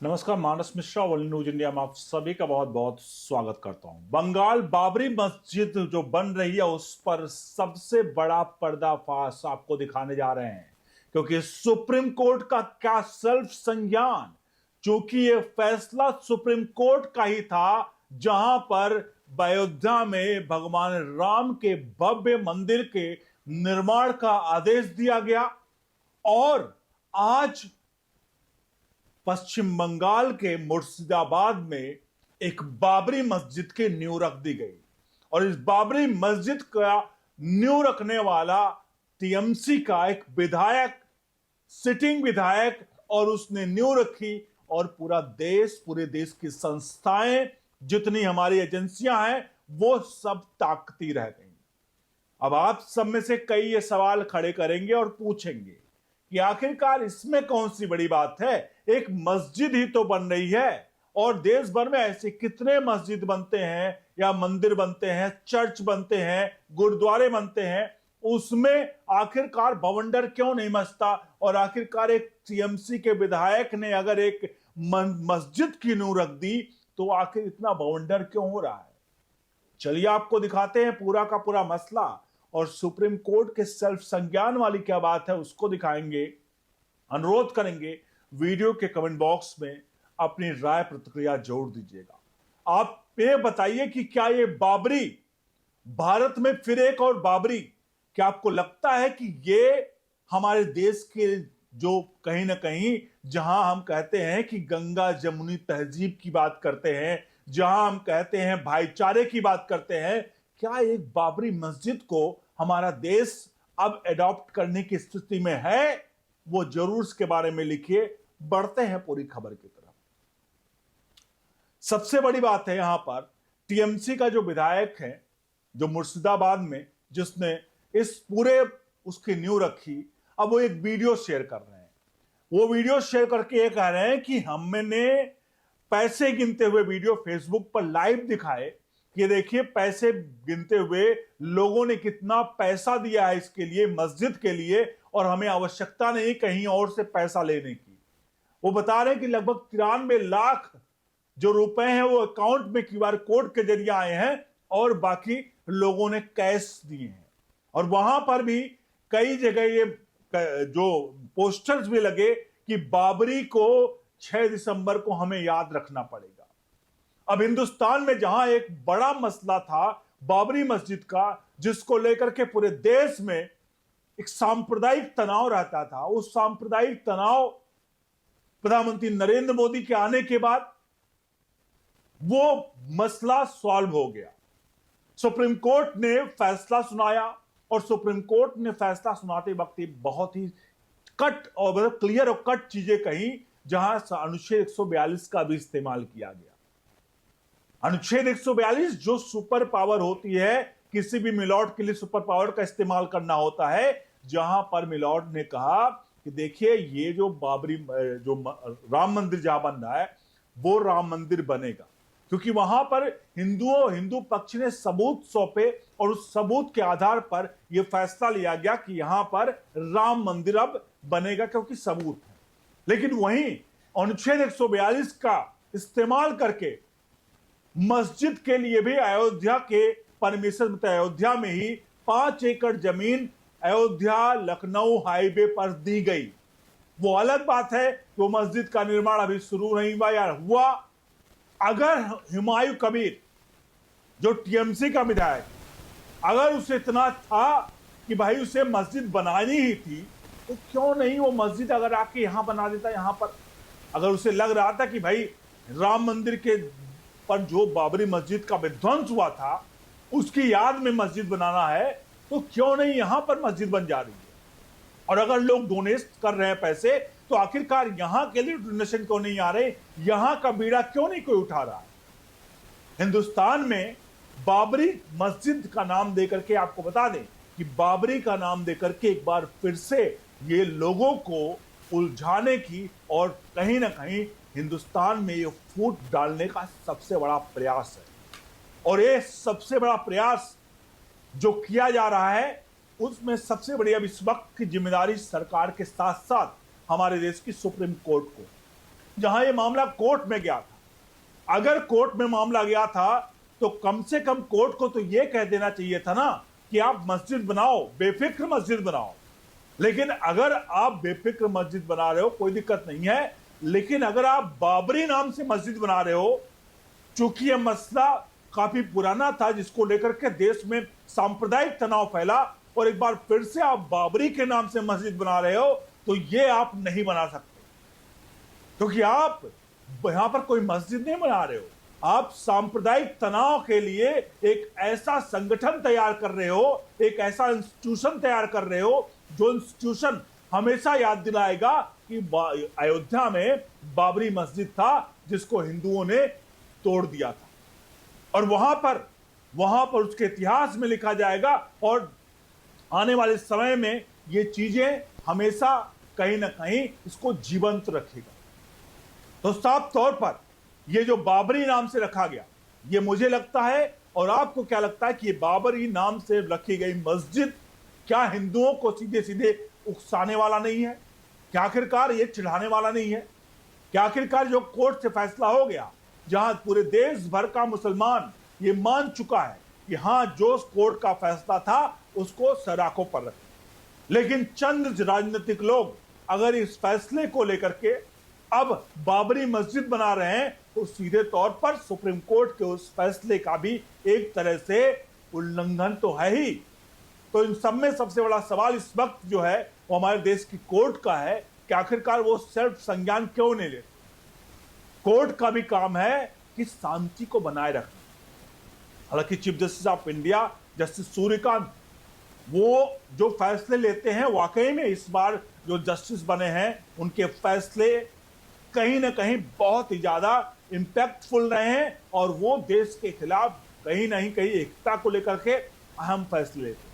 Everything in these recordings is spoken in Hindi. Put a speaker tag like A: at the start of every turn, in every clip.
A: नमस्कार, मानस मिश्रा वर्ल्ड न्यूज इंडिया में आप सभी का बहुत बहुत स्वागत करता हूं। बंगाल बाबरी मस्जिद जो बन रही है उस पर सबसे बड़ा पर्दाफाश आपको दिखाने जा रहे हैं, क्योंकि सुप्रीम कोर्ट का क्या सेल्फ संज्ञान, क्योंकि ये फैसला सुप्रीम कोर्ट का ही था जहां पर अयोध्या में भगवान राम के भव्य मंदिर के निर्माण का आदेश दिया गया और आज पश्चिम बंगाल के मुर्शिदाबाद में एक बाबरी मस्जिद की नींव रख दी गई और इस बाबरी मस्जिद का नींव रखने वाला टीएमसी का एक विधायक, सिटिंग विधायक, और उसने नींव रखी और पूरे देश की संस्थाएं, जितनी हमारी एजेंसियां हैं, वो सब ताकती रह गई। अब आप सब में से कई ये सवाल खड़े करेंगे और पूछेंगे कि आखिरकार इसमें कौन सी बड़ी बात है, एक मस्जिद ही तो बन रही है और देश भर में ऐसे कितने मस्जिद बनते हैं या मंदिर बनते हैं, चर्च बनते हैं, गुरुद्वारे बनते हैं, उसमें आखिरकार बवंडर क्यों नहीं मचता। और आखिरकार एक टीएमसी के विधायक ने अगर एक मस्जिद की नींव रख दी तो आखिर इतना बवंडर क्यों हो रहा है। चलिए आपको दिखाते हैं पूरा का पूरा मसला और सुप्रीम कोर्ट के सेल्फ संज्ञान वाली क्या बात है उसको दिखाएंगे। अनुरोध करेंगे वीडियो के कमेंट बॉक्स में अपनी राय प्रतिक्रिया जोड़ दीजिएगा। आप ये बताइए कि क्या ये बाबरी, भारत में फिर एक और बाबरी, क्या आपको लगता है कि ये हमारे देश के जो कहीं ना कहीं, जहां हम कहते हैं कि गंगा जमुनी तहजीब की बात करते हैं, जहां हम कहते हैं भाईचारे की बात करते हैं, क्या एक बाबरी मस्जिद को हमारा देश अब एडॉप्ट करने की स्थिति में है? वो जरूर इसके बारे में लिखिए। बढ़ते हैं पूरी खबर की तरफ। सबसे बड़ी बात है यहां पर टीएमसी का जो विधायक है, जो मुर्शिदाबाद में, जिसने इस पूरे उसकी नींव रखी, अब वो एक वीडियो शेयर कर रहे हैं। वो वीडियो शेयर करके ये कह रहे हैं कि हमने पैसे गिनते हुए वीडियो फेसबुक पर लाइव दिखाए कि देखिए पैसे गिनते हुए लोगों ने कितना पैसा दिया है इसके लिए, मस्जिद के लिए, और हमें आवश्यकता नहीं कहीं और से पैसा लेने की। वो बता रहे हैं कि लगभग 93 लाख जो रुपए हैं वो अकाउंट में क्यूआर कोड के जरिए आए हैं और बाकी लोगों ने कैश दिए हैं। और वहां पर भी कई जगह ये जो पोस्टर्स भी लगे कि बाबरी को 6 दिसंबर को हमें याद रखना पड़ेगा। अब हिंदुस्तान में जहां एक बड़ा मसला था बाबरी मस्जिद का, जिसको लेकर के पूरे देश में एक सांप्रदायिक तनाव रहता था, उस सांप्रदायिक तनाव प्रधानमंत्री नरेंद्र मोदी के आने के बाद वो मसला सॉल्व हो गया। सुप्रीम कोर्ट ने फैसला सुनाया और सुप्रीम कोर्ट ने फैसला सुनाते वक्त बहुत ही कट और मतलब क्लियर और कट चीजें कही, जहां अनुच्छेद 142 का भी इस्तेमाल किया गया। अनुच्छेद 142 जो सुपर पावर होती है, किसी भी मिलॉर्ड के लिए सुपर पावर का इस्तेमाल करना होता है, जहां पर मिलॉर्ड ने कहा कि देखिए ये जो बाबरी जो राम मंदिर जहां बन रहा है वो राम मंदिर बनेगा, क्योंकि वहां पर हिंदू पक्ष ने सबूत सौंपे और उस सबूत के आधार पर यह फैसला लिया गया कि यहां पर राम मंदिर अब बनेगा, क्योंकि सबूत है। लेकिन वहीं अनुच्छेद 142 का इस्तेमाल करके मस्जिद के लिए भी अयोध्या के परमिशन, अयोध्या में ही 5 एकड़ जमीन अयोध्या लखनऊ हाईवे पर दी गई। वो अलग बात है कि वो मस्जिद का निर्माण अभी शुरू नहीं हुआ या हुआ। अगर हुमायूं कबीर जो टीएमसी का विधायक, अगर उसे इतना था कि भाई उसे मस्जिद बनानी ही थी, तो क्यों नहीं वो मस्जिद अगर आके यहां बना देता। यहां पर अगर उसे लग रहा था कि भाई राम मंदिर के पर जो बाबरी मस्जिद का विध्वंस हुआ था उसकी याद में मस्जिद बनाना है, तो क्यों नहीं यहां पर मस्जिद बन जा रही है। और अगर लोग डोनेट कर रहे हैं पैसे, तो आखिरकार यहां के लिए डोनेशन क्यों नहीं आ रहे, यहां का बीड़ा क्यों नहीं कोई उठा रहा है। हिंदुस्तान में बाबरी मस्जिद का नाम देकर के, आपको बता दें कि बाबरी का नाम देकर के एक बार फिर से ये लोगों को उलझाने की और कहीं ना कहीं हिंदुस्तान में ये फूट डालने का सबसे बड़ा प्रयास है। और ये सबसे बड़ा प्रयास जो किया जा रहा है, उसमें सबसे बड़ी अब इस वक्त की जिम्मेदारी सरकार के साथ साथ हमारे देश की सुप्रीम कोर्ट को, जहां ये मामला कोर्ट में गया था। अगर कोर्ट में मामला गया था तो कम से कम कोर्ट को तो यह कह देना चाहिए था ना कि आप मस्जिद बनाओ, बेफिक्र मस्जिद बनाओ। लेकिन अगर आप बेफिक्र मस्जिद बना रहे हो कोई दिक्कत नहीं है, लेकिन अगर आप बाबरी नाम से मस्जिद बना रहे हो, चूंकि यह मसला काफी पुराना था जिसको लेकर के देश में सांप्रदायिक तनाव फैला, और एक बार फिर से आप बाबरी के नाम से मस्जिद बना रहे हो, तो यह आप नहीं बना सकते, क्योंकि आप यहां पर कोई मस्जिद नहीं बना रहे हो, आप सांप्रदायिक तनाव के लिए एक ऐसा संगठन तैयार कर रहे हो, एक ऐसा इंस्टीट्यूशन तैयार कर रहे हो जो इंस्टीट्यूशन हमेशा याद दिलाएगा कि अयोध्या में बाबरी मस्जिद था जिसको हिंदुओं ने तोड़ दिया था, और वहां पर उसके इतिहास में लिखा जाएगा, और आने वाले समय में ये चीजें हमेशा कहीं ना कहीं इसको जीवंत रखेगा। तो साफ तौर पर ये जो बाबरी नाम से रखा गया, ये मुझे लगता है, और आपको क्या लगता है कि ये बाबरी नाम से रखी गई मस्जिद क्या हिंदुओं को सीधे सीधे उकसाने वाला नहीं है? क्या आखिरकार ये चिढ़ाने वाला नहीं है? क्या आखिरकार जो कोर्ट से फैसला हो गया, जहां पूरे देश भर का मुसलमान ये मान चुका है कि हां जो कोर्ट का फैसला था उसको सराखों पर रखें, लेकिन चंद राजनीतिक लोग अगर इस फैसले को लेकर के अब बाबरी मस्जिद बना रहे हैं, तो सीधे तौर पर सुप्रीम कोर्ट के उस फैसले का भी एक तरह से उल्लंघन तो है ही। तो इन सब में सबसे बड़ा सवाल इस वक्त जो है वो हमारे देश की कोर्ट का है कि आखिरकार वो सिर्फ संज्ञान क्यों नहीं लेते। कोर्ट का भी काम है कि शांति को बनाए रखना। हालांकि chief justice of India justice Suryakant वो जो फैसले लेते हैं, वाकई में इस बार जो जस्टिस बने हैं उनके फैसले कहीं ना कहीं बहुत ही ज्यादा इंपैक्टफुल रहे हैं, और वो देश के खिलाफ कहीं ना कहीं एकता को लेकर के अहम फैसले लेते हैं।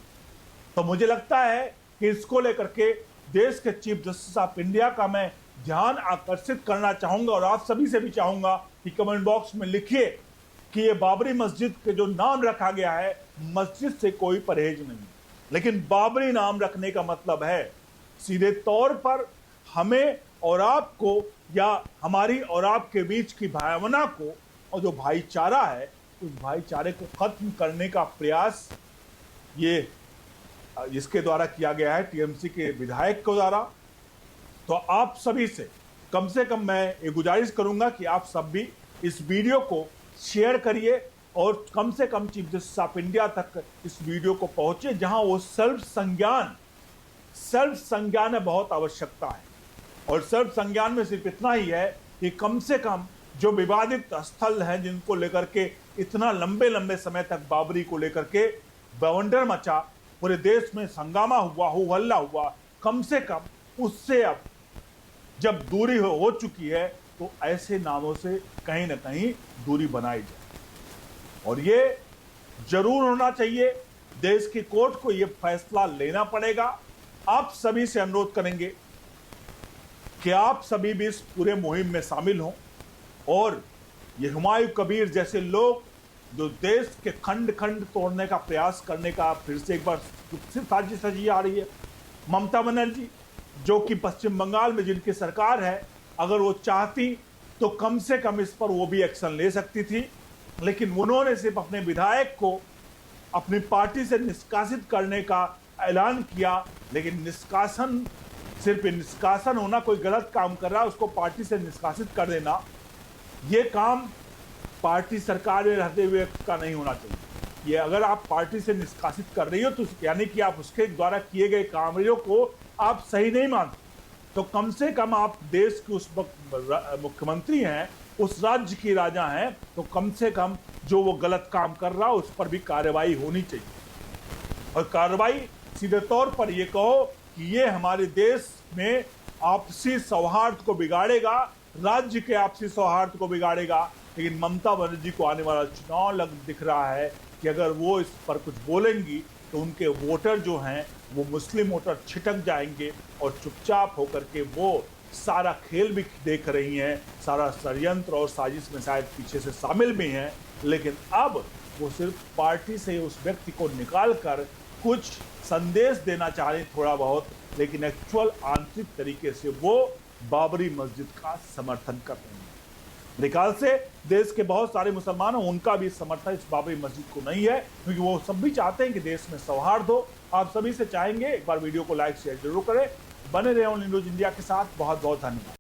A: तो मुझे लगता है कि इसको लेकर के देश के चीफ जस्टिस ऑफ इंडिया का मैं ध्यान आकर्षित करना चाहूंगा, और आप सभी से भी चाहूंगा कि कमेंट बॉक्स में लिखिए कि ये बाबरी मस्जिद के जो नाम रखा गया है, मस्जिद से कोई परहेज नहीं, लेकिन बाबरी नाम रखने का मतलब है सीधे तौर पर हमें और आपको, या हमारी और आपके बीच की भावना को और जो भाईचारा है उस भाईचारे को खत्म करने का प्रयास ये इसके द्वारा किया गया है, टीएमसी के विधायक के द्वारा। तो आप सभी से कम मैं ये गुजारिश करूंगा कि आप सब भी इस वीडियो को शेयर करिए, और कम से कम चीफ जस्टिस ऑफ इंडिया तक इस वीडियो को पहुंचे, जहां वो सर्व संज्ञान में बहुत आवश्यकता है। और सर्व संज्ञान में सिर्फ इतना ही है कि कम से कम जो विवादित स्थल हैं जिनको लेकर के इतना लंबे समय तक बाबरी को लेकर के बवंडर मचा, पूरे देश में हंगामा हुआ, हो हल्ला हुआ, कम से कम उससे अब जब दूरी हो चुकी है तो ऐसे नामों से कहीं ना कहीं दूरी बनाई जाए। और ये जरूर होना चाहिए, देश की कोर्ट को ये फैसला लेना पड़ेगा। आप सभी से अनुरोध करेंगे कि आप सभी भी इस पूरे मुहिम में शामिल हों, और ये हुमायूं कबीर जैसे लोग जो देश के खंड खंड तोड़ने का प्रयास करने का फिर से एक बार साजिश सजी आ रही है। ममता बनर्जी जो कि पश्चिम बंगाल में जिनकी सरकार है, अगर वो चाहती तो कम से कम इस पर वो भी एक्शन ले सकती थी, लेकिन उन्होंने सिर्फ अपने विधायक को अपनी पार्टी से निष्कासित करने का ऐलान किया। लेकिन निष्कासन, सिर्फ निष्कासन होना, कोई गलत काम कर रहा है उसको पार्टी से निष्कासित कर देना, ये काम पार्टी सरकार में रहते हुए का नहीं होना चाहिए। ये अगर आप पार्टी से निष्कासित कर रही हो तो यानी कि आप उसके द्वारा किए गए कार्यों को आप सही नहीं मानते, तो कम से कम आप देश के उस मुख्यमंत्री हैं, उस राज्य की राजा हैं, तो कम से कम जो वो गलत काम कर रहा है उस पर भी कार्रवाई होनी चाहिए। और कार्रवाई सीधे तौर पर ये कहो कि ये हमारे देश में आपसी सौहार्द को बिगाड़ेगा, राज्य के आपसी सौहार्द को बिगाड़ेगा। लेकिन ममता बनर्जी को आने वाला चुनाव दिख रहा है कि अगर वो इस पर कुछ बोलेंगी तो उनके वोटर जो हैं वो मुस्लिम वोटर छिटक जाएंगे, और चुपचाप होकर के वो सारा खेल भी देख रही हैं, सारा षड्यंत्र और साजिश में शायद पीछे से शामिल भी हैं। लेकिन अब वो सिर्फ पार्टी से उस व्यक्ति को निकाल कर कुछ संदेश देना चाह रही थोड़ा बहुत, लेकिन एक्चुअल आंतरिक तरीके से वो बाबरी मस्जिद का समर्थन कर रहे हैं। मेरे ख्याल से देश के बहुत सारे मुसलमान हैं, उनका भी समर्थन इस बाबरी मस्जिद को नहीं है, क्योंकि वो सब भी चाहते हैं कि देश में सौहार्द हो। आप सभी से चाहेंगे एक बार वीडियो को लाइक शेयर जरूर करें। बने रहे ऑनलाइन न्यूज इंडिया के साथ। बहुत बहुत धन्यवाद।